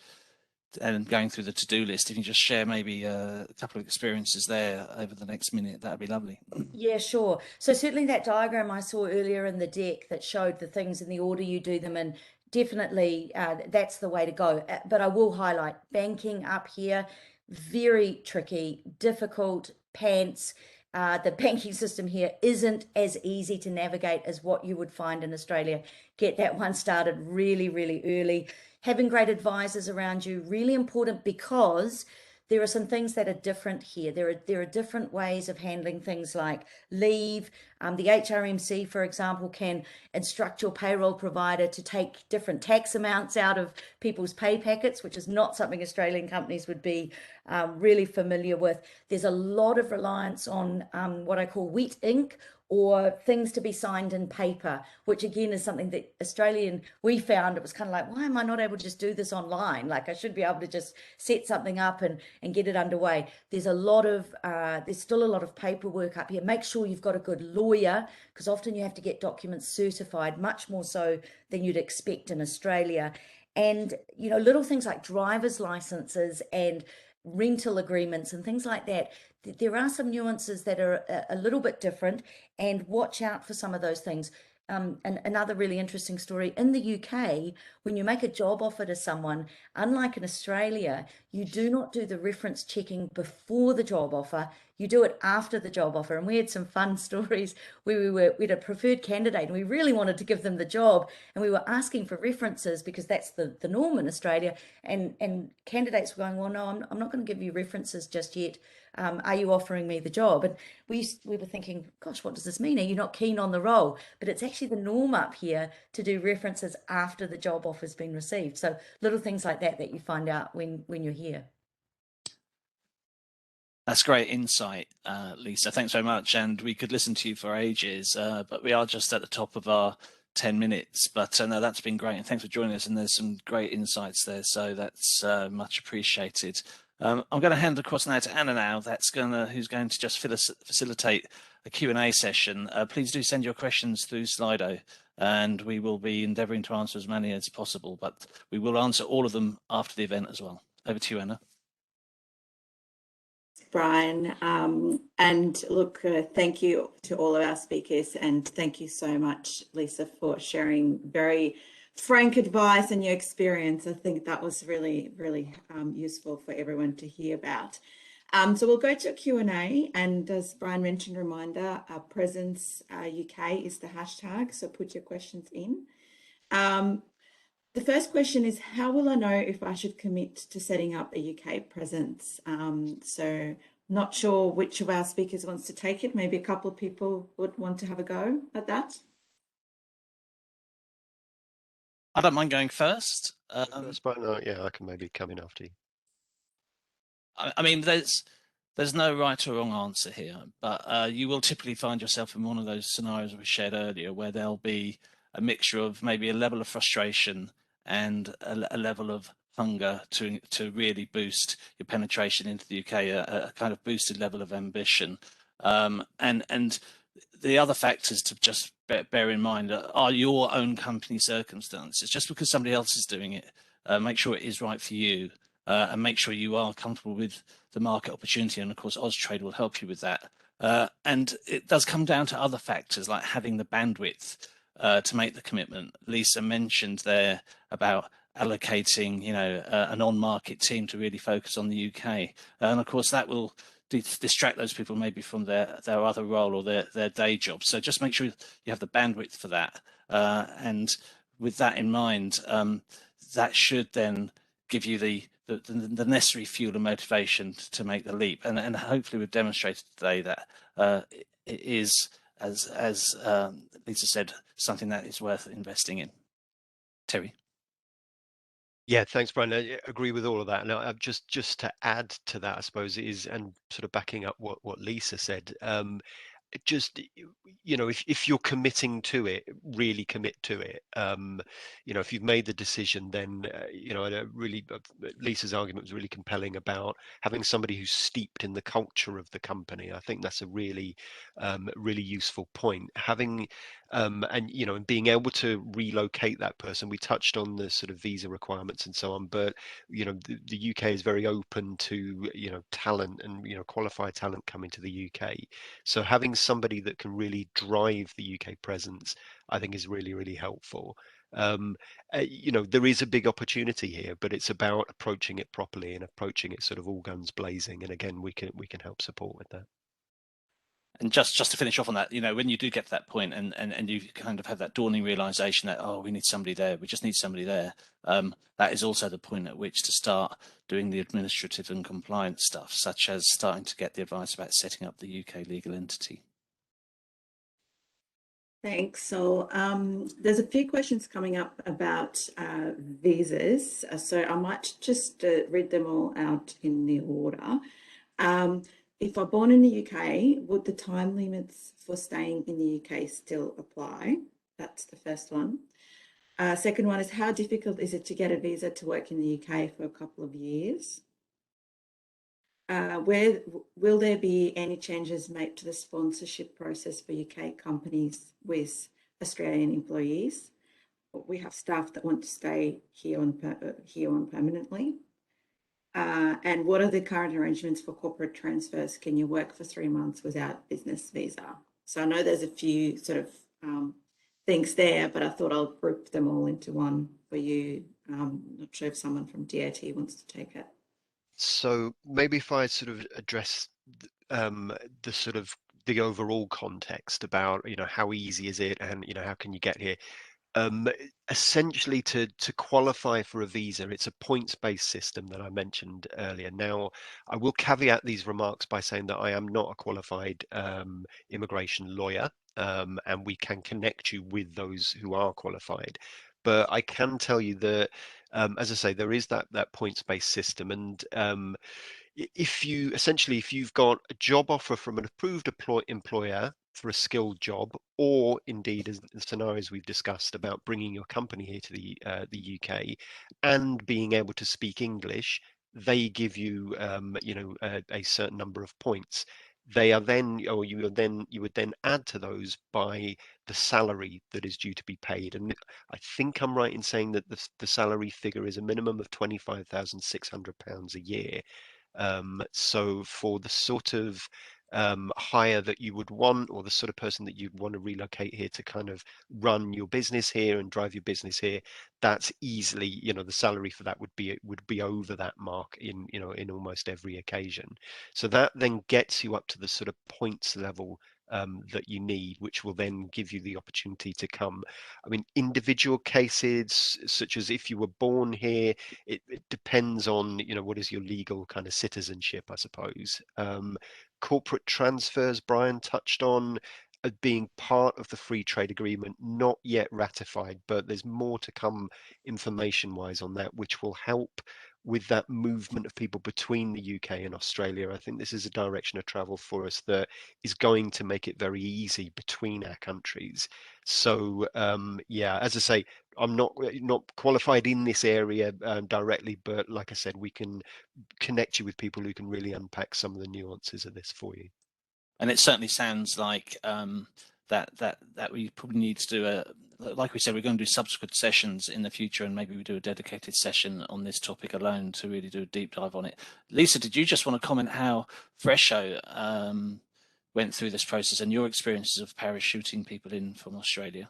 and going through the to-do list. If you just share maybe a couple of experiences there over the next minute, that'd be lovely. Yeah, sure. So certainly that diagram I saw earlier in the deck that showed the things in the order you do them in, definitely that's the way to go. But I will highlight banking up here, very tricky, difficult, pants. The banking system here isn't as easy to navigate as what you would find in Australia. Get that one started really, really early. Having great advisors around you, really important, because there are some things that are different here. There are different ways of handling things like leave. The HRMC, for example, can instruct your payroll provider to take different tax amounts out of people's pay packets, which is not something Australian companies would be really familiar with. There's a lot of reliance on what I call wet ink, or things to be signed in paper, which again is something that we found it was kind of like, why am I not able to just do this online? Like, I should be able to just set something up and get it underway. There's still a lot of paperwork up here. Make sure you've got a good lawyer, because often you have to get documents certified, much more so than you'd expect in Australia. And, little things like driver's licenses and rental agreements and things like that. There are some nuances that are a little bit different, and watch out for some of those things. And another really interesting story, in the UK, when you make a job offer to someone, unlike in Australia, you do not do the reference checking before the job offer. You do it after the job offer. And we had some fun stories where we had a preferred candidate and we really wanted to give them the job, and we were asking for references because that's the norm in Australia. And candidates were going, well, no, I'm not going to give you references just yet. Are you offering me the job? And we were thinking, gosh, what does this mean? Are you not keen on the role? But it's actually the norm up here to do references after the job offer's been received. So little things like that you find out when you're here. That's great insight, Lisa. Thanks very much. And we could listen to you for ages, but we are just at the top of our 10 minutes. But no, that's been great. And thanks for joining us. And there's some great insights there. So that's much appreciated. I'm going to hand across now to Anna now. Who's going to just facilitate a Q&A session. Please do send your questions through Slido, and we will be endeavouring to answer as many as possible. But we will answer all of them after the event as well. Over to you, Anna. Brian, and look, thank you to all of our speakers, and thank you so much, Lisa, for sharing very frank advice and your experience. I think that was really, really useful for everyone to hear about. So we'll go to Q&A, and as Brian mentioned, reminder, Presence UK is the hashtag, so put your questions in. The first question is, how will I know if I should commit to setting up a UK presence? So not sure which of our speakers wants to take it. Maybe a couple of people would want to have a go at that. I don't mind going first. That's fine. Yeah, I can maybe come in after you. I mean, there's no right or wrong answer here, but you will typically find yourself in one of those scenarios we shared earlier, where there'll be a mixture of maybe a level of frustration and a level of hunger to really boost your penetration into the UK, a kind of boosted level of ambition, and the other factors to just bear in mind are your own company circumstances. Just because somebody else is doing it, make sure it is right for you, and make sure you are comfortable with the market opportunity. And of course, Austrade will help you with that. And it does come down to other factors like having the bandwidth to make the commitment. Lisa mentioned there about allocating, an on-market team to really focus on the UK, and of course that will distract those people maybe from their other role or their day job. So just make sure you have the bandwidth for that. And with that in mind, that should then give you the necessary fuel and motivation to make the leap. And hopefully we've demonstrated today that it is, as Lisa said, something that is worth investing in. Terry. Yeah, thanks, Brian. I agree with all of that. Now, just to add to that, I suppose, is, and sort of backing up what Lisa said, just, if you're committing to it, really commit to it. If you've made the decision, then Lisa's argument was really compelling about having somebody who's steeped in the culture of the company. I think that's a really really useful point. Having and being able to relocate that person. We touched on the sort of visa requirements and so on, but the UK is very open to talent and qualified talent coming to the UK. So having somebody that can really drive the UK presence, I think, is really, really helpful. There is a big opportunity here, but it's about approaching it properly and approaching it sort of all guns blazing. And again, we can help support with that. And just to finish off on that, when you do get to that point and you kind of have that dawning realization that, oh, we need somebody there, we just need somebody there, that is also the point at which to start doing the administrative and compliance stuff, such as starting to get the advice about setting up the UK legal entity. Thanks. So there's a few questions coming up about visas. So I might just read them all out in the order. If I'm born in the UK, would the time limits for staying in the UK still apply? That's the first one. Second one is, how difficult is it to get a visa to work in the UK for a couple of years? Where will there be any changes made to the sponsorship process for UK companies with Australian employees? We have staff that want to stay here on permanently. And what are the current arrangements for corporate transfers? Can you work for 3 months without business visa? So I know there's a few sort of things there, but I thought I'll group them all into one for you. Not sure if someone from DOT wants to take it. So maybe if I sort of address the sort of the overall context about how easy is it, and how can you get here. Essentially, to qualify for a visa, it's a points-based system that I mentioned earlier. Now, I will caveat these remarks by saying that I am not a qualified immigration lawyer, and we can connect you with those who are qualified. But I can tell you that, as I say, there is that points-based system, and if you've got a job offer from an approved employer for a skilled job, or indeed, as the scenarios we've discussed about bringing your company here to the UK and being able to speak English, they give you a certain number of points. They are then, or you would then add to those by the salary that is due to be paid. And I think I'm right in saying that the salary figure is a minimum of £25,600 a year. So for the sort of hire that you would want, or the sort of person that you'd want to relocate here to kind of run your business here and drive your business here, that's easily, you know, the salary for that would be over that mark in, you know, in almost every occasion. So that then gets you up to the sort of points level that you need, which will then give you the opportunity to come. I mean, individual cases, such as if you were born here, it depends on, you know, what is your legal kind of citizenship, I suppose. Corporate transfers, Brian touched on, being part of the free trade agreement, not yet ratified, but there's more to come information wise on that, which will help with that movement of people between the UK and Australia. I think this is a direction of travel for us that is going to make it very easy between our countries. So yeah, as I say, I'm not qualified in this area directly, but like I said, we can connect you with people who can really unpack some of the nuances of this for you. And it certainly sounds like that we probably need to do like we said, we're going to do subsequent sessions in the future, and maybe we do a dedicated session on this topic alone to really do a deep dive on it. Lisa, did you just want to comment how Fresho went through this process and your experiences of parachuting people in from Australia?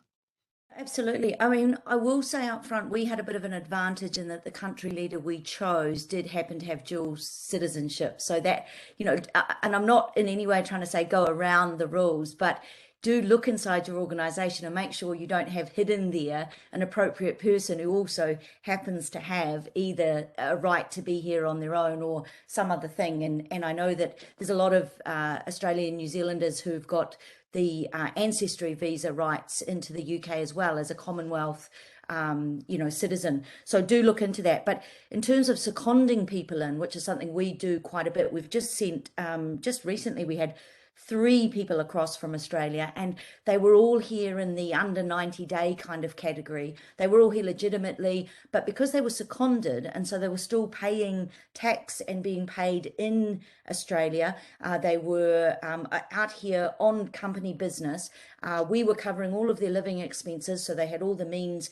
Absolutely. I mean, I will say up front, we had a bit of an advantage in that the country leader we chose did happen to have dual citizenship. So that, you know, and I'm not in any way trying to say go around the rules, but do look inside your organization and make sure you don't have hidden there an appropriate person who also happens to have either a right to be here on their own or some other thing. And I know that there's a lot of Australian New Zealanders who've got the ancestry visa rights into the UK as well as a Commonwealth you know, citizen. So do look into that. But in terms of seconding people in, which is something we do quite a bit, we've just sent, just recently we had 3 people across from Australia, and they were all here in the under 90-day kind of category. They were all here legitimately, but because they were seconded, and so they were still paying tax and being paid in Australia, they were out here on company business. We were covering all of their living expenses, so they had all the means.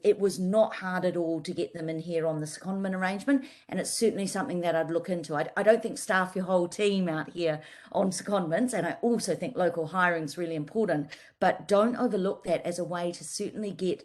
It was not hard at all to get them in here on the secondment arrangement, and it's certainly something that I'd look into. I don't think staff your whole team out here on secondments, and I also think local hiring is really important, but don't overlook that as a way to certainly get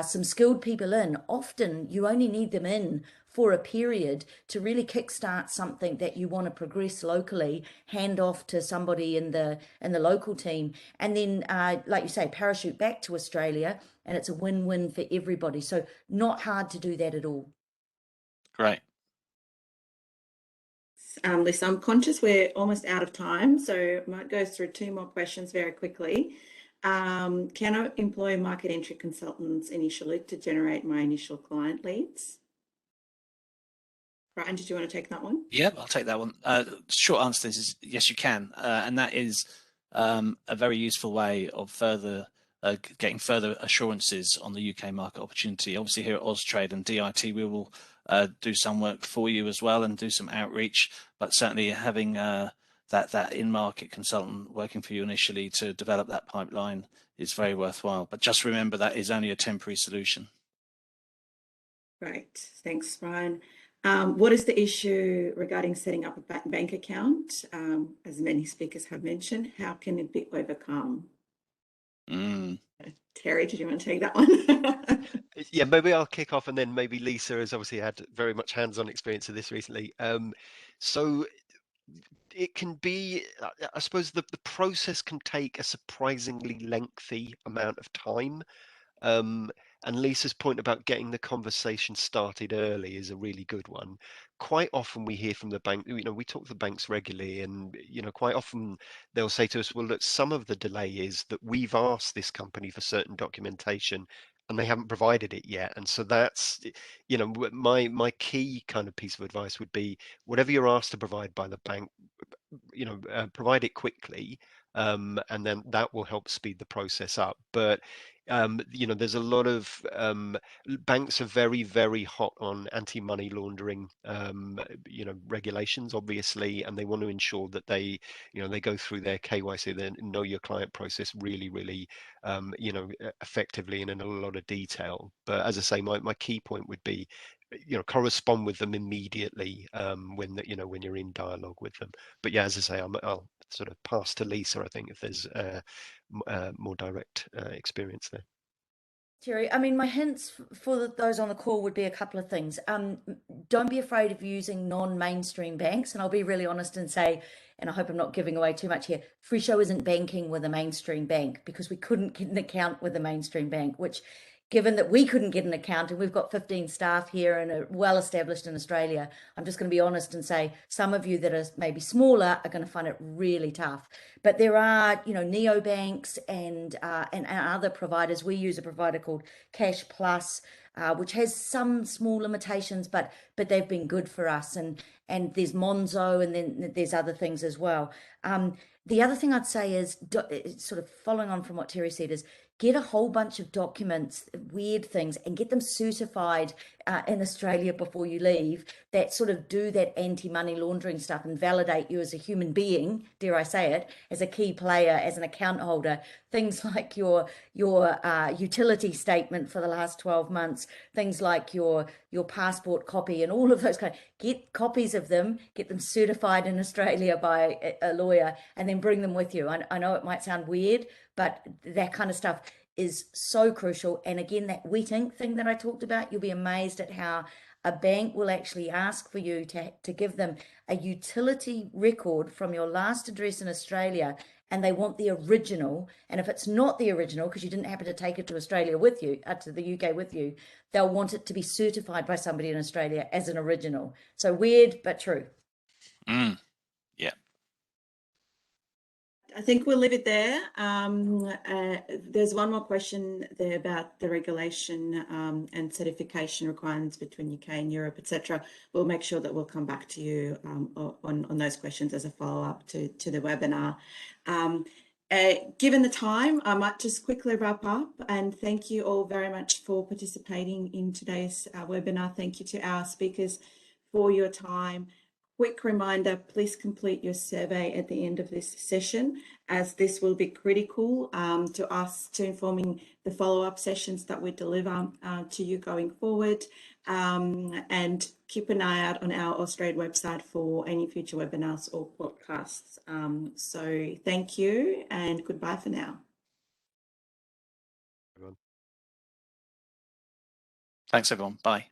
some skilled people in. Often you only need them in for a period to really kickstart something that you want to progress locally, hand off to somebody in the local team, and then like you say, parachute back to Australia, and it's a win-win for everybody. So not hard to do that at all. Great. Lisa, I'm conscious we're almost out of time, so I might go through 2 more questions very quickly. Can I employ market entry consultants initially to generate my initial client leads? Brian, did you want to take that one? Yeah, I'll take that one. Short answer to this is yes, you can, and that is a very useful way of getting further assurances on the UK market opportunity. Obviously, here at Austrade and DIT, we will do some work for you as well and do some outreach. But certainly, having that in-market consultant working for you initially to develop that pipeline is very worthwhile. But just remember that is only a temporary solution. Great, thanks, Brian. What is the issue regarding setting up a bank account? As many speakers have mentioned, how can it be overcome? Terry, did you want to take that one? Yeah, maybe I'll kick off, and then maybe Lisa has obviously had very much hands-on experience of this recently. So it can be, I suppose the process can take a surprisingly lengthy amount of time. And Lisa's point about getting the conversation started early is a really good one. Quite often we hear from the bank, you know, we talk to the banks regularly, and, you know, quite often they'll say to us, well, look, some of the delay is that we've asked this company for certain documentation and they haven't provided it yet. And so that's, you know, my key kind of piece of advice would be whatever you're asked to provide by the bank, you know, provide it quickly, and then that will help speed the process up. But you know, there's a lot of banks are very, very hot on anti-money laundering, you know, regulations, obviously, and they want to ensure that they, you know, they go through their KYC, their know your client process really, really, you know, effectively and in a lot of detail. But as I say, my key point would be correspond with them immediately when when you're in dialogue with them. But yeah, as I say, I'll sort of pass to Lisa, I think, if there's more direct experience there. Terry, I mean, my hints for those on the call would be a couple of things. Don't be afraid of using non-mainstream banks. And I'll be really honest and say, and I hope I'm not giving away too much here, Frisho isn't banking with a mainstream bank because we couldn't get an account with a mainstream bank, which, given that we couldn't get an account and we've got 15 staff here and are well established in Australia, I'm just going to be honest and say some of you that are maybe smaller are going to find it really tough. But there are, neobanks and other providers. We use a provider called Cash Plus, which has some small limitations, but they've been good for us. And there's Monzo, and then there's other things as well. The other thing I'd say is, sort of following on from what Terry said, is get a whole bunch of documents, weird things, and get them certified in Australia before you leave, that sort of do that anti-money laundering stuff and validate you as a human being, dare I say it, as a key player, as an account holder. Things like your utility statement for the last 12 months, things like your passport copy, and all of those get copies of them, get them certified in Australia by a lawyer, and then bring them with you. I know it might sound weird, but that kind of stuff is so crucial. And again, that wet ink thing that I talked about, you'll be amazed at how a bank will actually ask for you to give them a utility record from your last address in Australia, and they want the original. And if it's not the original, because you didn't happen to take it to Australia with you, to the UK with you, they'll want it to be certified by somebody in Australia as an original. So weird, but true. Yeah. I think we'll leave it there. There's one more question there about the regulation and certification requirements between UK and Europe, etc. We'll make sure that we'll come back to you on those questions as a follow-up to the webinar. Given the time, I might just quickly wrap up, and thank you all very much for participating in today's webinar. Thank you to our speakers for your time. Quick reminder, please complete your survey at the end of this session, as this will be critical to us, to informing the follow-up sessions that we deliver to you going forward. And keep an eye out on our Austrade website for any future webinars or podcasts. So thank you and goodbye for now. Thanks, everyone. Bye.